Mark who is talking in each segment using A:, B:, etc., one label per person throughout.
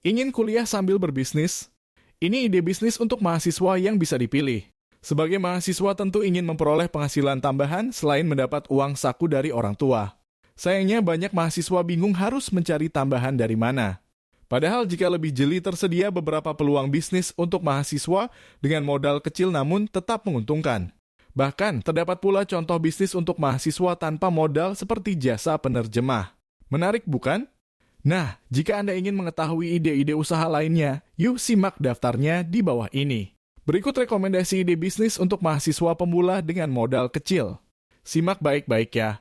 A: Ingin kuliah sambil berbisnis? Ini ide bisnis untuk mahasiswa yang bisa dipilih. Sebagai mahasiswa tentu ingin memperoleh penghasilan tambahan selain mendapat uang saku dari orang tua. Sayangnya banyak mahasiswa bingung harus mencari tambahan dari mana. Padahal jika lebih jeli tersedia beberapa peluang bisnis untuk mahasiswa dengan modal kecil namun tetap menguntungkan. Bahkan terdapat pula contoh bisnis untuk mahasiswa tanpa modal seperti jasa penerjemah. Menarik bukan? Nah, jika Anda ingin mengetahui ide-ide usaha lainnya, yuk simak daftarnya di bawah ini. Berikut rekomendasi ide bisnis untuk mahasiswa pemula dengan modal kecil. Simak baik-baik ya.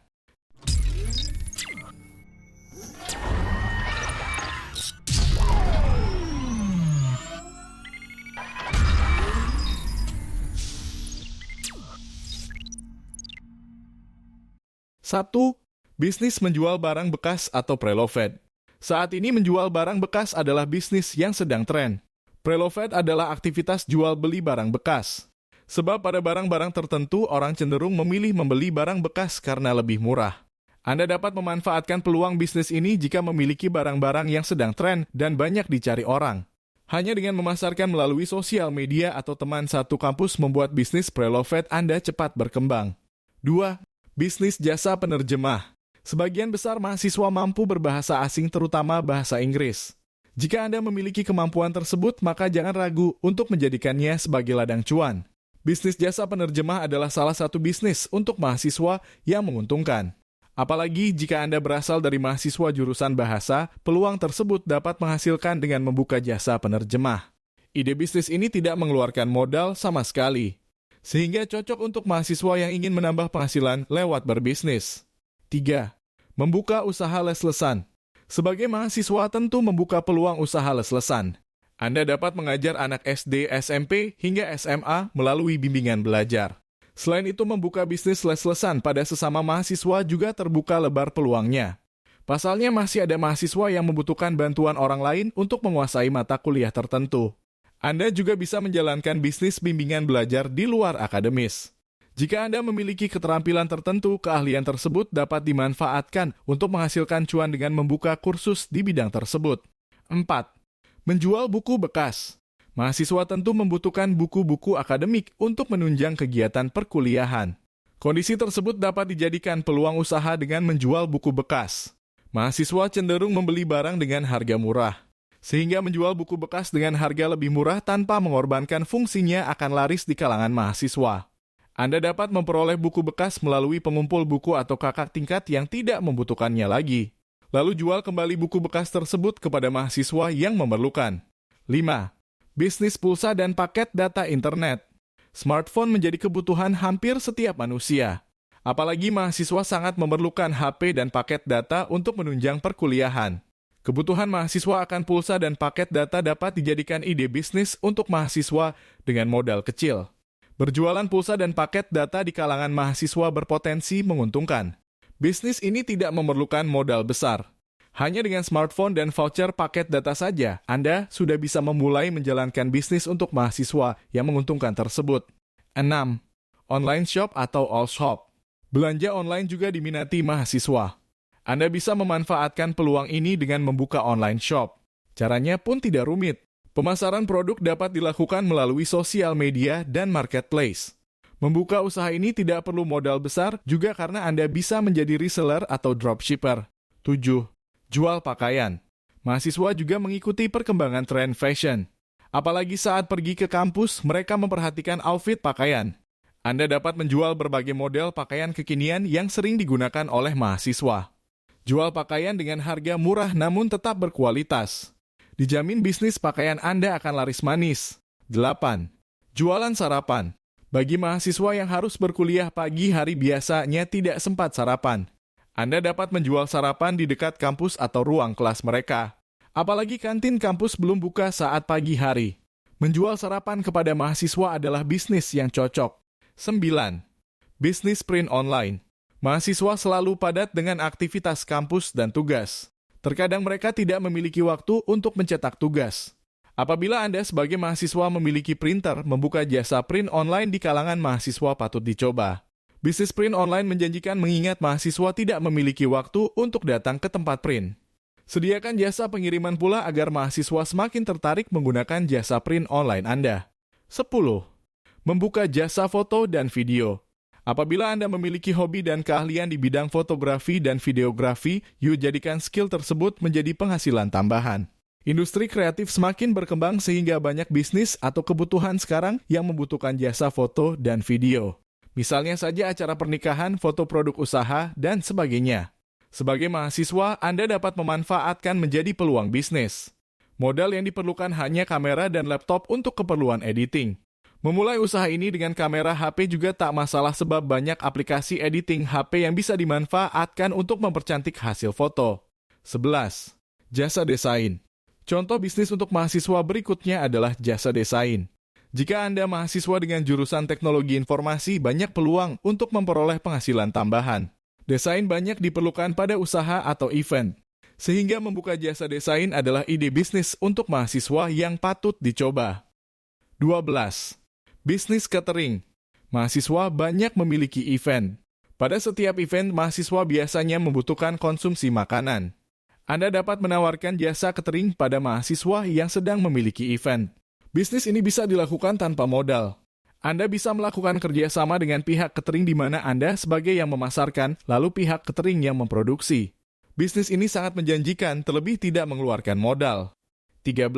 A: Satu, bisnis menjual barang bekas atau preloved. Saat ini menjual barang bekas adalah bisnis yang sedang tren. Preloved adalah aktivitas jual beli barang bekas. Sebab pada barang-barang tertentu orang cenderung memilih membeli barang bekas karena lebih murah. Anda dapat memanfaatkan peluang bisnis ini jika memiliki barang-barang yang sedang tren dan banyak dicari orang. Hanya dengan memasarkan melalui sosial media atau teman satu kampus membuat bisnis preloved Anda cepat berkembang. 2. Bisnis jasa penerjemah. Sebagian besar mahasiswa mampu berbahasa asing terutama bahasa Inggris. Jika Anda memiliki kemampuan tersebut, maka jangan ragu untuk menjadikannya sebagai ladang cuan. Bisnis jasa penerjemah adalah salah satu bisnis untuk mahasiswa yang menguntungkan. Apalagi jika Anda berasal dari mahasiswa jurusan bahasa, peluang tersebut dapat menghasilkan dengan membuka jasa penerjemah. Ide bisnis ini tidak mengeluarkan modal sama sekali, sehingga cocok untuk mahasiswa yang ingin menambah penghasilan lewat berbisnis. 3. Membuka usaha les-lesan. Sebagai mahasiswa tentu membuka peluang usaha les-lesan. Anda dapat mengajar anak SD, SMP, hingga SMA melalui bimbingan belajar. Selain itu membuka bisnis les-lesan pada sesama mahasiswa juga terbuka lebar peluangnya. Pasalnya masih ada mahasiswa yang membutuhkan bantuan orang lain untuk menguasai mata kuliah tertentu. Anda juga bisa menjalankan bisnis bimbingan belajar di luar akademis. Jika Anda memiliki keterampilan tertentu, keahlian tersebut dapat dimanfaatkan untuk menghasilkan cuan dengan membuka kursus di bidang tersebut. 4. Menjual buku bekas. Mahasiswa tentu membutuhkan buku-buku akademik untuk menunjang kegiatan perkuliahan. Kondisi tersebut dapat dijadikan peluang usaha dengan menjual buku bekas. Mahasiswa cenderung membeli barang dengan harga murah, sehingga menjual buku bekas dengan harga lebih murah tanpa mengorbankan fungsinya akan laris di kalangan mahasiswa. Anda dapat memperoleh buku bekas melalui pengumpul buku atau kakak tingkat yang tidak membutuhkannya lagi. Lalu jual kembali buku bekas tersebut kepada mahasiswa yang memerlukan. 5. Bisnis pulsa dan paket data internet. Smartphone menjadi kebutuhan hampir setiap manusia. Apalagi mahasiswa sangat memerlukan HP dan paket data untuk menunjang perkuliahan. Kebutuhan mahasiswa akan pulsa dan paket data dapat dijadikan ide bisnis untuk mahasiswa dengan modal kecil. Berjualan pulsa dan paket data di kalangan mahasiswa berpotensi menguntungkan. Bisnis ini tidak memerlukan modal besar. Hanya dengan smartphone dan voucher paket data saja, Anda sudah bisa memulai menjalankan bisnis untuk mahasiswa yang menguntungkan tersebut. 6. Online shop atau all shop. Belanja online juga diminati mahasiswa. Anda bisa memanfaatkan peluang ini dengan membuka online shop. Caranya pun tidak rumit. Pemasaran produk dapat dilakukan melalui sosial media dan marketplace. Membuka usaha ini tidak perlu modal besar juga karena Anda bisa menjadi reseller atau dropshipper. 7. Jual pakaian. Mahasiswa juga mengikuti perkembangan tren fashion. Apalagi saat pergi ke kampus, mereka memperhatikan outfit pakaian. Anda dapat menjual berbagai model pakaian kekinian yang sering digunakan oleh mahasiswa. Jual pakaian dengan harga murah namun tetap berkualitas. Dijamin bisnis pakaian Anda akan laris manis. 8. Jualan sarapan. Bagi mahasiswa yang harus berkuliah pagi hari biasanya tidak sempat sarapan. Anda dapat menjual sarapan di dekat kampus atau ruang kelas mereka. Apalagi kantin kampus belum buka saat pagi hari. Menjual sarapan kepada mahasiswa adalah bisnis yang cocok. 9. Bisnis print online. Mahasiswa selalu padat dengan aktivitas kampus dan tugas. Terkadang mereka tidak memiliki waktu untuk mencetak tugas. Apabila Anda sebagai mahasiswa memiliki printer, membuka jasa print online di kalangan mahasiswa patut dicoba. Bisnis print online menjanjikan mengingat mahasiswa tidak memiliki waktu untuk datang ke tempat print. Sediakan jasa pengiriman pula agar mahasiswa semakin tertarik menggunakan jasa print online Anda. 10. Membuka jasa foto dan video. Apabila Anda memiliki hobi dan keahlian di bidang fotografi dan videografi, yuk jadikan skill tersebut menjadi penghasilan tambahan. Industri kreatif semakin berkembang sehingga banyak bisnis atau kebutuhan sekarang yang membutuhkan jasa foto dan video. Misalnya saja acara pernikahan, foto produk usaha, dan sebagainya. Sebagai mahasiswa, Anda dapat memanfaatkan menjadi peluang bisnis. Modal yang diperlukan hanya kamera dan laptop untuk keperluan editing. Memulai usaha ini dengan kamera HP juga tak masalah sebab banyak aplikasi editing HP yang bisa dimanfaatkan untuk mempercantik hasil foto. 11. Jasa desain. Contoh bisnis untuk mahasiswa berikutnya adalah jasa desain. Jika Anda mahasiswa dengan jurusan teknologi informasi, banyak peluang untuk memperoleh penghasilan tambahan. Desain banyak diperlukan pada usaha atau event. Sehingga membuka jasa desain adalah ide bisnis untuk mahasiswa yang patut dicoba. 12. Bisnis catering. Mahasiswa banyak memiliki event. Pada setiap event, mahasiswa biasanya membutuhkan konsumsi makanan. Anda dapat menawarkan jasa catering pada mahasiswa yang sedang memiliki event. Bisnis ini bisa dilakukan tanpa modal. Anda bisa melakukan kerjasama dengan pihak catering di mana Anda sebagai yang memasarkan, lalu pihak catering yang memproduksi. Bisnis ini sangat menjanjikan, terlebih tidak mengeluarkan modal. 13.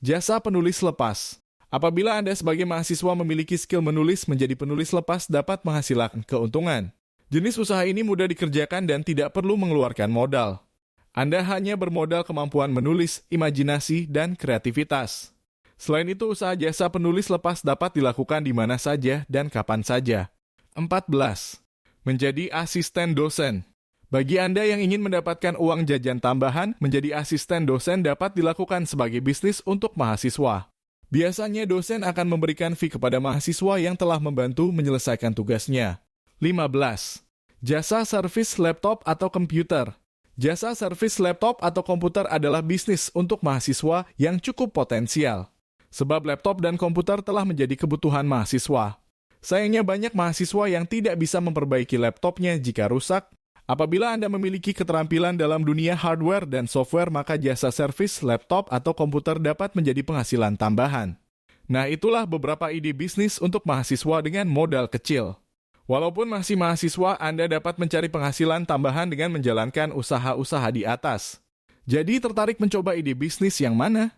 A: Jasa penulis lepas. Apabila Anda sebagai mahasiswa memiliki skill menulis, menjadi penulis lepas dapat menghasilkan keuntungan. Jenis usaha ini mudah dikerjakan dan tidak perlu mengeluarkan modal. Anda hanya bermodal kemampuan menulis, imajinasi, dan kreativitas. Selain itu, usaha jasa penulis lepas dapat dilakukan di mana saja dan kapan saja. 14. Menjadi asisten dosen. Bagi Anda yang ingin mendapatkan uang jajan tambahan, menjadi asisten dosen dapat dilakukan sebagai bisnis untuk mahasiswa. Biasanya dosen akan memberikan fee kepada mahasiswa yang telah membantu menyelesaikan tugasnya. 15. Jasa servis laptop atau komputer. Jasa servis laptop atau komputer adalah bisnis untuk mahasiswa yang cukup potensial. Sebab laptop dan komputer telah menjadi kebutuhan mahasiswa. Sayangnya banyak mahasiswa yang tidak bisa memperbaiki laptopnya jika rusak. Apabila Anda memiliki keterampilan dalam dunia hardware dan software, maka jasa servis laptop atau komputer dapat menjadi penghasilan tambahan. Nah, itulah beberapa ide bisnis untuk mahasiswa dengan modal kecil. Walaupun masih mahasiswa, Anda dapat mencari penghasilan tambahan dengan menjalankan usaha-usaha di atas. Jadi tertarik mencoba ide bisnis yang mana?